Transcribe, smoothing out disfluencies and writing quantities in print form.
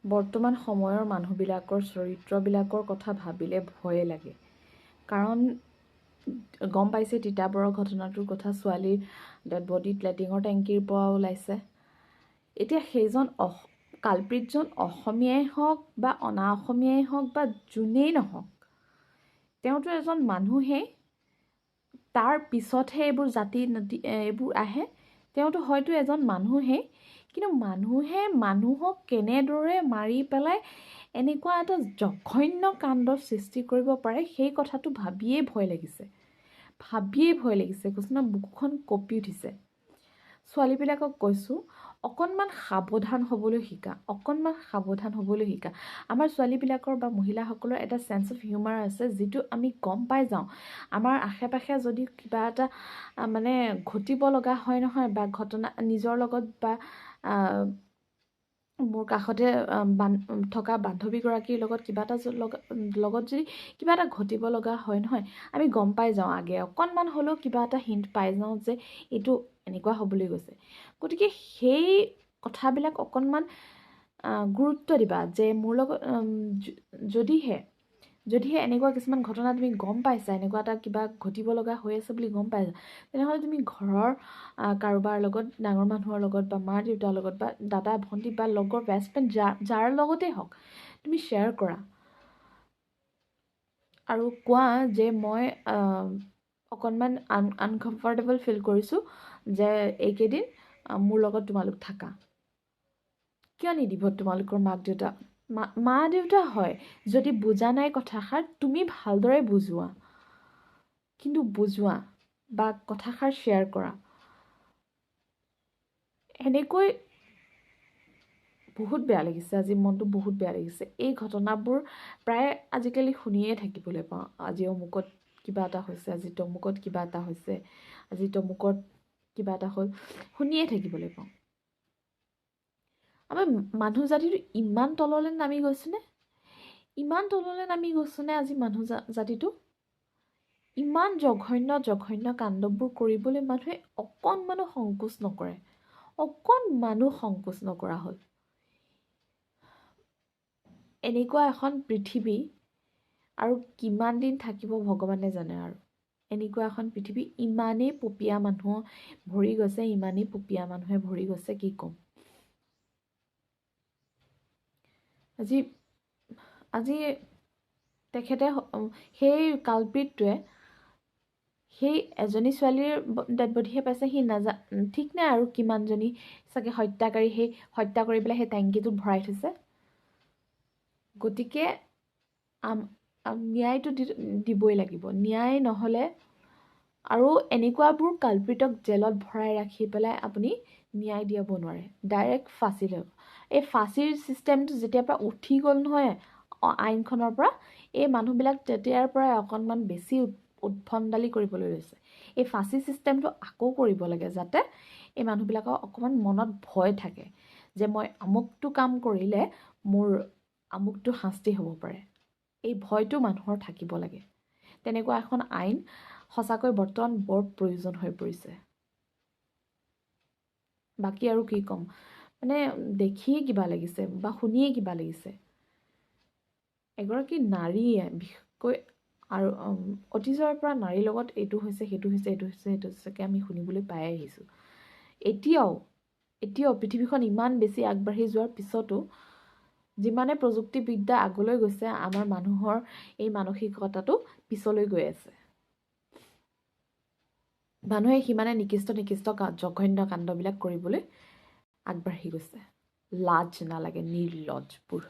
বৰ্তমান সময়ৰ মানুহবিলাকৰ চৰিত্ৰবিলাকৰ কথা ভাবিলে ভয়ে লাগে। কাৰণ গম পাইছে তিতাবৰৰ ঘটনাটোৰ কথা, ছোৱালীৰ ডেড বডি লেট্ৰিনৰ টেংকিৰ পৰা ওলাইছে। এতিয়া সেইজন কালপ্ৰিতজন অসমীয়াই হওক বা অনা অসমীয়াই হওক বা যোনেই নহওক, তেওঁতো এজন মানুহেই। তাৰ পিছতহে এইবোৰ জাতি এইবোৰ আহে। তেওঁতো হয়তো এজন মানুহেই, কিন্তু মানুহে মানুহক কেনেদৰে মাৰি পেলাই এনেকুৱা এটা জঘন্য কাণ্ডৰ সৃষ্টি কৰিব পাৰে, সেই কথাটো ভাবিয়েই ভয় লাগিছে। কৈছোঁ ন, বুকুখন কঁপি উঠিছে। ছোৱালীবিলাকক কৈছোঁ, অকণমান সাৱধান হ'বলৈ শিকা। আমাৰ ছোৱালীবিলাকৰ বা মহিলাসকলৰ এটা চেন্স অফ হিউমাৰ আছে, যিটো আমি গম পাই যাওঁ। আমাৰ আশে পাশে যদি কিবা এটা মানে ঘটিব লগা হয় নহয়, বা ঘটনা নিজৰ লগত বা মোৰ কাষতে থকা বান্ধৱীগৰাকীৰ লগত কিবা এটা লগত যদি কিবা এটা ঘটিব লগা হয় নহয়, আমি গম পাই যাওঁ আগে, অকণমান হ'লেও কিবা এটা হিণ্ট পাই যাওঁ যে এইটো এনেকুৱা হ'বলৈ গৈছে। গতিকে সেই কথাবিলাক অকণমান গুৰুত্ব দিবা, যে মোৰ লগত যদিহে এনেকুৱা কিছুমান ঘটনা তুমি গম পাইছা, এনেকুৱা এটা কিবা ঘটিব লগা হৈ আছে বুলি গম পাইছা, তেনেহ'লে তুমি ঘৰৰ কাৰোবাৰ লগত, ডাঙৰ মানুহৰ লগত বা মা দেউতাৰ লগত বা দাদা ভণ্টি বা লগৰ বেষ্ট ফ্ৰেণ্ড যাৰ লগতেই হওক, তুমি শ্বেয়াৰ কৰা আৰু কোৱা যে মই অকণমান আনকমফৰ্টেবল ফিল কৰিছোঁ, যে এইকেইদিন মোৰ লগত তোমালোক থাকা। কিয় নিদিব তোমালোকৰ মা দেউতা হয়, যদি বুজা নাই কথাষাৰ তুমি ভালদৰে বুজোৱা, বা কথাষাৰ শ্বেয়াৰ কৰা। এনেকৈ বহুত বেয়া লাগিছে, আজি মনটো বহুত বেয়া লাগিছে। এই ঘটনাবোৰ প্ৰায় আজিকালি শুনিয়ে থাকিবলৈ পাওঁ। আজি অমুকত কিবা এটা হৈছে, আজি তমুকত কিবা এটা হৈছে, আজি তমুকত কিবা এটা হ'ল, শুনিয়ে থাকিবলৈ পাওঁ। আমাৰ মানুহ জাতিটো ইমান তললৈ নামি গৈছেনে? আজি মানুহ জাতিটো ইমান জঘন্য কাণ্ডবোৰ কৰিবলৈ মানুহে অকণমানো সংকোচ নকৰা হ'ল। এনেকুৱা এখন পৃথিৱী আৰু কিমান দিন থাকিব ভগৱানে জানে। আৰু এনেকুৱা এখন পৃথিৱী ইমানেই পপীয়া মানুহ ভৰি গৈছে, কি ক'ম। আজি তেখেতে সেই কালপ্ৰিতটোৱে সেই এজনী ছোৱালীৰ ডেড বডিহে পাইছে, সি ঠিক নাই আৰু কিমানজনী চাগে হত্যাকাৰী সেই হত্যা কৰি পেলাই সেই টেংকিটোত ভৰাই থৈছে। গতিকে ন্যায়টো দিবই লাগিব। ন্যায় নহ'লে আৰু এনেকুৱাবোৰ কালপ্ৰিতক জেলত ভৰাই ৰাখি পেলাই আপুনি ন্যায় দিয়াব নোৱাৰে, ডাইৰেক্ট ফাঁচি ল'ব। এই ফাঁচিৰ ছিষ্টেমটো যেতিয়াৰ পৰা উঠি গ'ল নহয় আইনখনৰ পৰা, এই মানুহবিলাক তেতিয়াৰ পৰাই অকণমান বেছি উদ্ভণ্ডালি কৰিবলৈ লৈছে। এই ফাঁচি ছিষ্টেমটো আকৌ কৰিব লাগে, যাতে এই মানুহবিলাকৰ অকণমান মনত ভয় থাকে, যে মই আমুকটো কাম কৰিলে মোৰ আমুকটো শাস্তি হ'ব পাৰে। এই ভয়টো মানুহৰ থাকিব লাগে। তেনেকুৱা এখন আইন সঁচাকৈ বৰ্তমান বৰ প্ৰয়োজন হৈ পৰিছে। বাকী আৰু কি ক'ম, মানে দেখিয়ে কিবা লাগিছে বা শুনিয়ে কিবা লাগিছে। এগৰাকী নাৰীয়ে বিশেষকৈ আৰু অতীজৰে পৰা নাৰীৰ লগত এইটো হৈছে আমি শুনিবলৈ পাই আহিছোঁ। এতিয়াও পৃথিৱীখন ইমান বেছি আগবাঢ়ি যোৱাৰ পিছতো যিমানে প্ৰযুক্তিবিদ্যা আগলৈ গৈছে, আমাৰ মানুহৰ এই মানসিকতাটো পিছলৈ গৈ আছে। মানুহে সিমানে নিকৃষ্ট জঘন্য কাণ্ডবিলাক কৰিবলৈ আগবাঢ়ি গৈছে। লাজ নালাগে, নিৰ্লজ্জবোৰ।